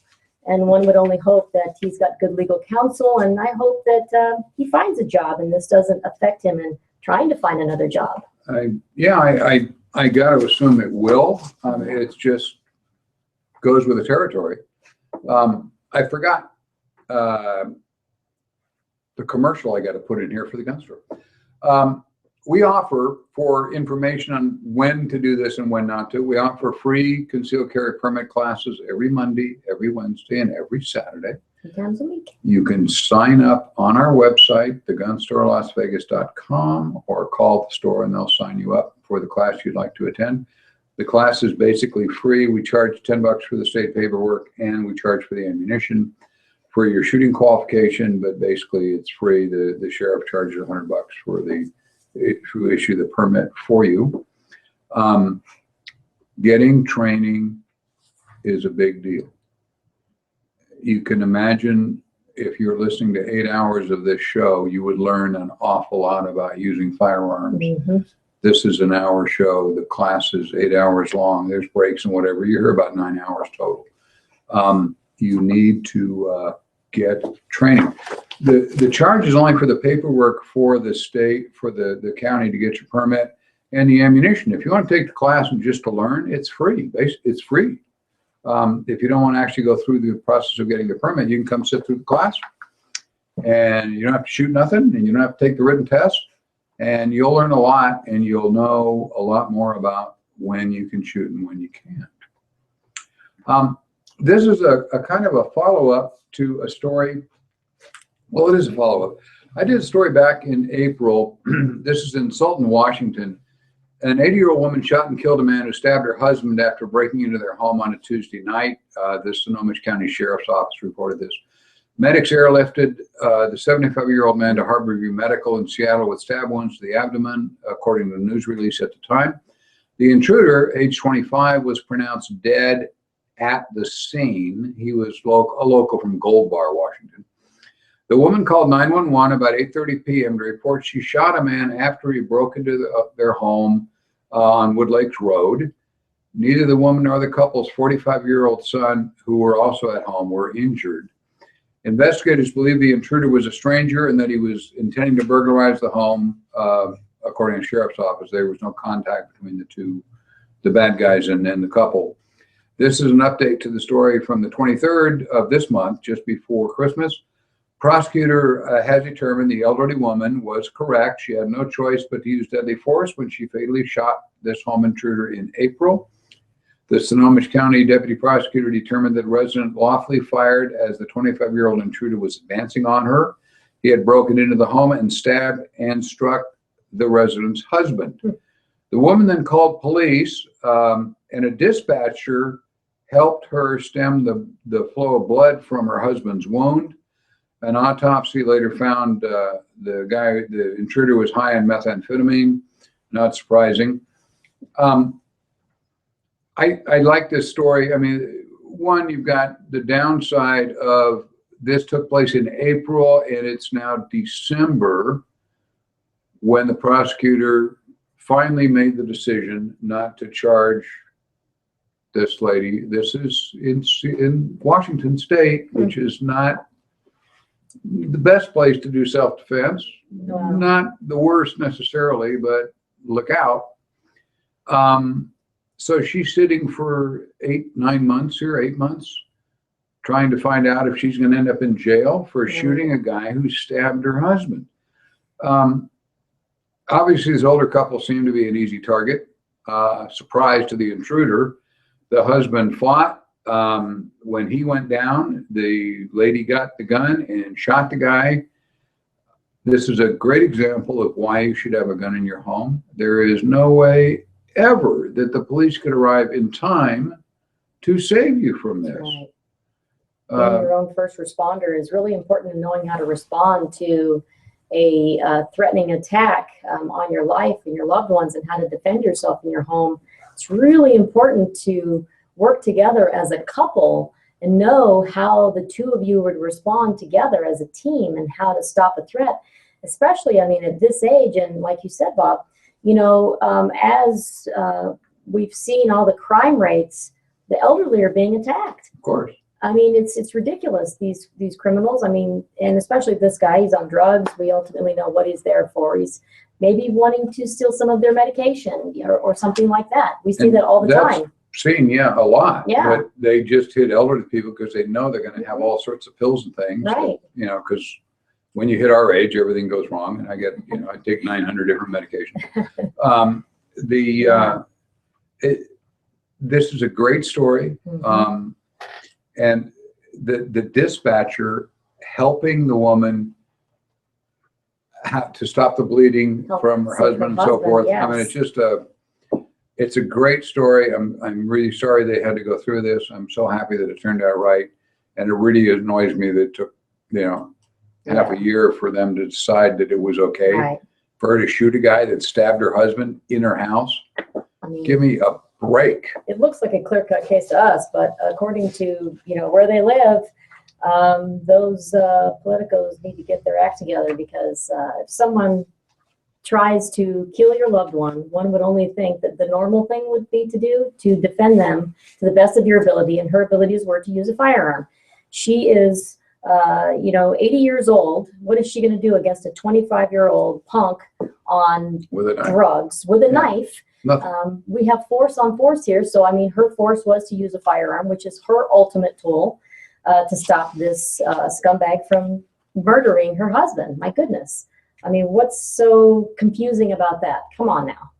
Speaker 2: And one would only hope that he's got good legal counsel, and I hope that he finds a job and this doesn't affect him in trying to find another job.
Speaker 1: I got to assume it will. It just goes with the territory. I forgot the commercial I got to put in here for the gun store. We offer, for information on when to do this and when not to, we offer free concealed carry permit classes every Monday, every Wednesday, and every Saturday.
Speaker 2: 3 times a week.
Speaker 1: You can sign up on our website, thegunstorelasvegas.com, or call the store and they'll sign you up for the class you'd like to attend. The class is basically free. We charge $10 for the state paperwork, and we charge for the ammunition for your shooting qualification, but basically it's free. The sheriff charges $100 for to issue the permit for you. Getting training is a big deal. You can imagine, if you're listening to 8 hours of this show, you would learn an awful lot about using firearms. Mm-hmm. This is an hour show. The class is 8 hours long. There's breaks and whatever. You hear about 9 hours total. You need to get training. The charge is only for the paperwork for the state, for the county to get your permit, and the ammunition. If you want to take the class and just to learn, it's free. It's free. If you don't want to actually go through the process of getting the permit, you can come sit through the class, and you don't have to shoot nothing, and you don't have to take the written test, and you'll learn a lot, and you'll know a lot more about when you can shoot and when you can't. This is a kind of a follow-up to a story. Well, it is a follow-up. I did a story back in April. This is in Sultan, Washington. An 80-year-old woman shot and killed a man who stabbed her husband after breaking into their home on a Tuesday night. The Sonoma County Sheriff's Office reported this. Medics airlifted the 75-year-old man to Harborview Medical in Seattle with stab wounds to the abdomen, according to the news release at the time. The intruder, age 25, was pronounced dead at the scene. He was a local from Gold Bar, Washington. The woman called 911 about 8:30 p.m. to report she shot a man after he broke into their home on Wood Lakes Road. Neither the woman nor the couple's 45-year-old son, who were also at home, were injured. Investigators believe the intruder was a stranger and that he was intending to burglarize the home. According to the sheriff's office, there was no contact between the bad guys and the couple. This is an update to the story from the 23rd of this month, just before Christmas. Prosecutor has determined the elderly woman was correct. She had no choice but to use deadly force when she fatally shot this home intruder in April. The Sonoma County deputy prosecutor determined that the resident lawfully fired as the 25-year-old intruder was advancing on her. He had broken into the home and stabbed and struck the resident's husband. The woman then called police, and a dispatcher helped her stem the flow of blood from her husband's wound. An autopsy later found the intruder was high on methamphetamine. Not surprising. I like this story. I mean, one, you've got the downside of this took place in April and it's now December when the prosecutor finally made the decision not to charge this lady. This is in Washington State, which is not the best place to do self-defense.
Speaker 2: Wow.
Speaker 1: Not the worst necessarily, but look out. So she's sitting for 8 months, trying to find out if she's going to end up in jail for shooting a guy who stabbed her husband. Obviously, this older couple seemed to be an easy target. Surprise to the intruder. The husband fought. When he went down, the lady got the gun and shot the guy. This is a great example of why you should have a gun in your home. There is no way ever that the police could arrive in time to save you from this.
Speaker 2: Right. Being your own first responder is really important in knowing how to respond to a threatening attack on your life and your loved ones and how to defend yourself in your home. It's really important to work together as a couple and know how the two of you would respond together as a team and how to stop a threat, especially, I mean, at this age. And like you said, Bob, you know, as we've seen all the crime rates, the elderly are being attacked.
Speaker 1: Of course.
Speaker 2: I mean, it's ridiculous, these criminals. I mean, and especially this guy, he's on drugs. We ultimately know what he's there for. He's maybe wanting to steal some of their medication or something like that. We see that all the time.
Speaker 1: Seen, a lot.
Speaker 2: Yeah.
Speaker 1: But they just hit elderly people because they know they're going to have all sorts of pills and things.
Speaker 2: Right.
Speaker 1: You know, because when you hit our age, everything goes wrong. And I get, I take 900 different medications. This is a great story.
Speaker 2: Mm-hmm.
Speaker 1: And the dispatcher helping the woman to stop the bleeding from her husband and so forth.
Speaker 2: Yes.
Speaker 1: I mean, it's just it's a great story. I'm really sorry they had to go through this. I'm so happy that it turned out right. And it really annoys me that it took, half a year for them to decide that it was okay.
Speaker 2: Right.
Speaker 1: For her to shoot a guy that stabbed her husband in her house.
Speaker 2: I mean,
Speaker 1: give me a break.
Speaker 2: It looks like a clear-cut case to us, but according to where they live, those politicos need to get their act together, because if someone tries to kill your loved one would only think that the normal thing would be to defend them to the best of your ability, and her abilities were to use a firearm. She is 80 years old. What is she going to do against a 25-year-old punk on drugs with a knife? We have force on force here. So, I mean, her force was to use a firearm, which is her ultimate tool to stop this scumbag from murdering her husband. My goodness. I mean, what's so confusing about that? Come on now.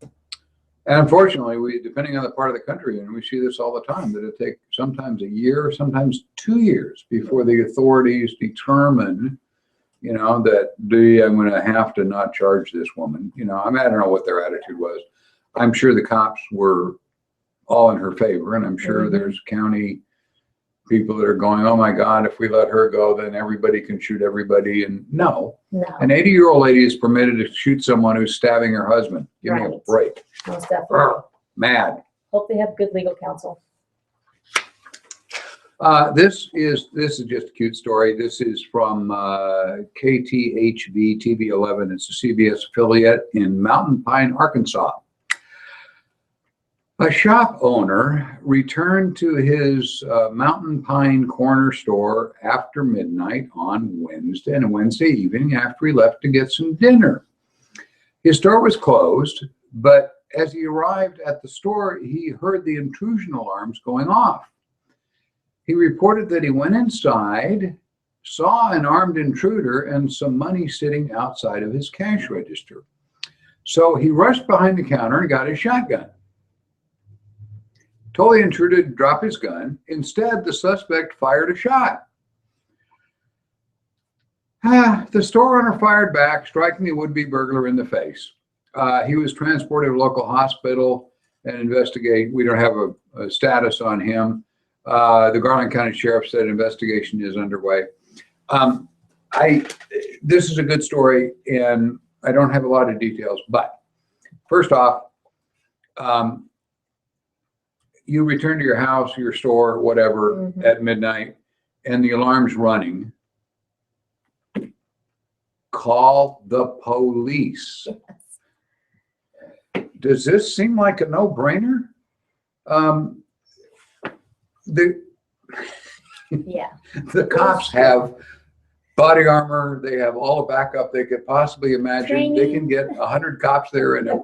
Speaker 1: And unfortunately, depending on the part of the country, and we see this all the time, that it takes sometimes a year, sometimes 2 years before the authorities determine, that I'm going to have to not charge this woman. I mean, I don't know what their attitude was. I'm sure the cops were all in her favor, and I'm sure there's county people that are going, oh my God, if we let her go, then everybody can shoot everybody. And no. An 80-year-old lady is permitted to shoot someone who's stabbing her husband. Give me a break.
Speaker 2: Most definitely.
Speaker 1: Mad.
Speaker 2: Hope they have good legal counsel.
Speaker 1: This is just a cute story. This is from KTHV TV 11. It's a CBS affiliate in Mountain Pine, Arkansas. A shop owner returned to his Mountain Pine corner store after midnight on Wednesday evening after he left to get some dinner. His store was closed, but as he arrived at the store, he heard the intrusion alarms going off. He reported that he went inside, saw an armed intruder and some money sitting outside of his cash register. So he rushed behind the counter and got his shotgun. Told the intruder to drop his gun. Instead, the suspect fired a shot. The store owner fired back, striking the would-be burglar in the face. He was transported to a local hospital and investigate. We don't have a status on him. The Garland County Sheriff said investigation is underway. This is a good story, and I don't have a lot of details, but first off, you return to your house, your store, whatever, at midnight, and the alarm's running. Call the police. Does this seem like a no-brainer? The cops have body armor. They have all the backup they could possibly imagine.
Speaker 2: Training.
Speaker 1: They can get 100 cops there in a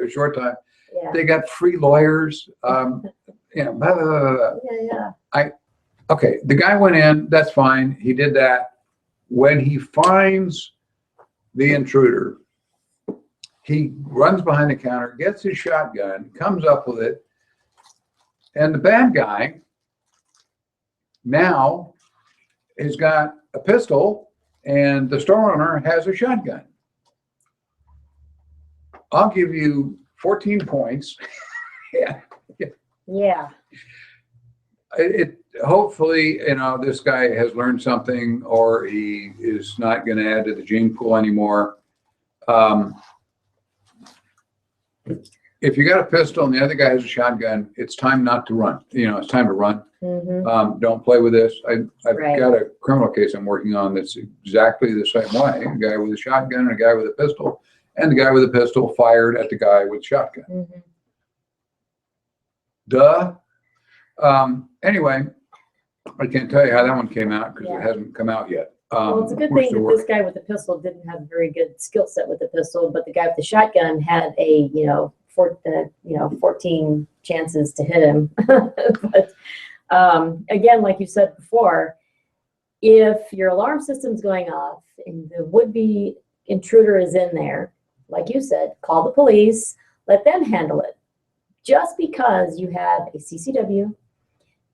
Speaker 1: short time.
Speaker 2: Yeah.
Speaker 1: They got free lawyers. Blah, blah, blah, blah. Okay, the guy went in. That's fine. He did that. When he finds the intruder, he runs behind the counter, gets his shotgun, comes up with it, and the bad guy now has got a pistol, and the store owner has a shotgun. I'll give you 14 points.
Speaker 2: Yeah.
Speaker 1: Hopefully, this guy has learned something, or he is not going to add to the gene pool anymore. If you got a pistol and the other guy has a shotgun, it's time not to run. It's time to run. Don't play with this. I've got a criminal case I'm working on that's exactly the same way. A guy with a shotgun and a guy with a pistol, and the guy with a pistol fired at the guy with a shotgun. Duh. Anyway, I can't tell you how that one came out because it hasn't come out yet.
Speaker 2: Well, it's a good thing that this guy with the pistol didn't have a very good skill set with the pistol, but the guy with the shotgun had a 14 chances to hit him. But again, like you said before, if your alarm system's going off and the would-be intruder is in there, like you said, call the police, let them handle it. Just because you have a CCW,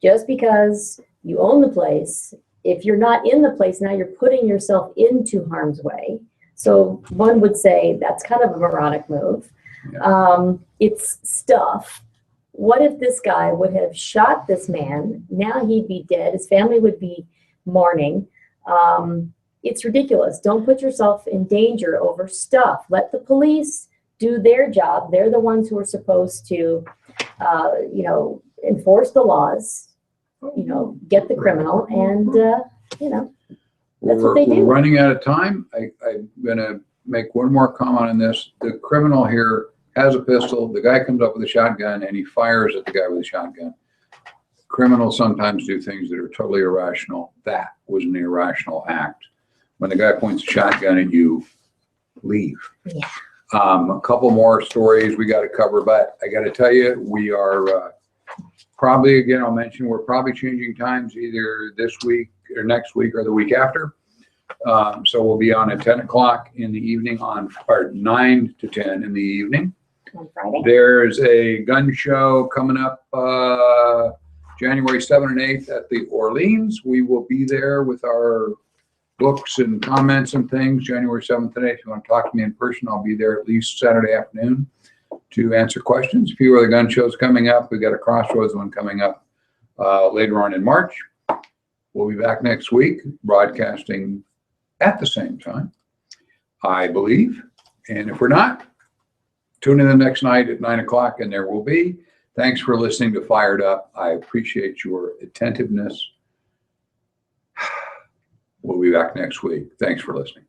Speaker 2: just because you own the place, if you're not in the place, now you're putting yourself into harm's way. So one would say that's kind of a moronic move. It's stuff. What if this guy would have shot this man? Now he'd be dead. His family would be mourning. It's ridiculous. Don't put yourself in danger over stuff. Let the police do their job. They're the ones who are supposed to, enforce the laws, get the criminal, and, that's what they do.
Speaker 1: We're running out of time. I'm going to make one more comment on this. The criminal here has a pistol. The guy comes up with a shotgun, and he fires at the guy with a shotgun. Criminals sometimes do things that are totally irrational. That was an irrational act. When the guy points a shotgun at you, leave.
Speaker 2: Yeah.
Speaker 1: A couple more stories we got to cover, but I got to tell you, we are probably, again, I'll mention, we're probably changing times either this week or next week or the week after. So we'll be on at 10 o'clock in the evening or 9 to 10 in the evening.
Speaker 2: On Friday.
Speaker 1: There's a gun show coming up January 7th and 8th at the Orleans. We will be there with our books and comments and things, January 7th and 8th. If you want to talk to me in person, I'll be there at least Saturday afternoon to answer questions. A few other gun shows coming up. We've got a Crossroads one coming up later on in March. We'll be back next week, broadcasting at the same time, I believe. And if we're not, tune in the next night at 9 o'clock, and there will be. Thanks for listening to Fired Up. I appreciate your attentiveness. We'll be back next week. Thanks for listening.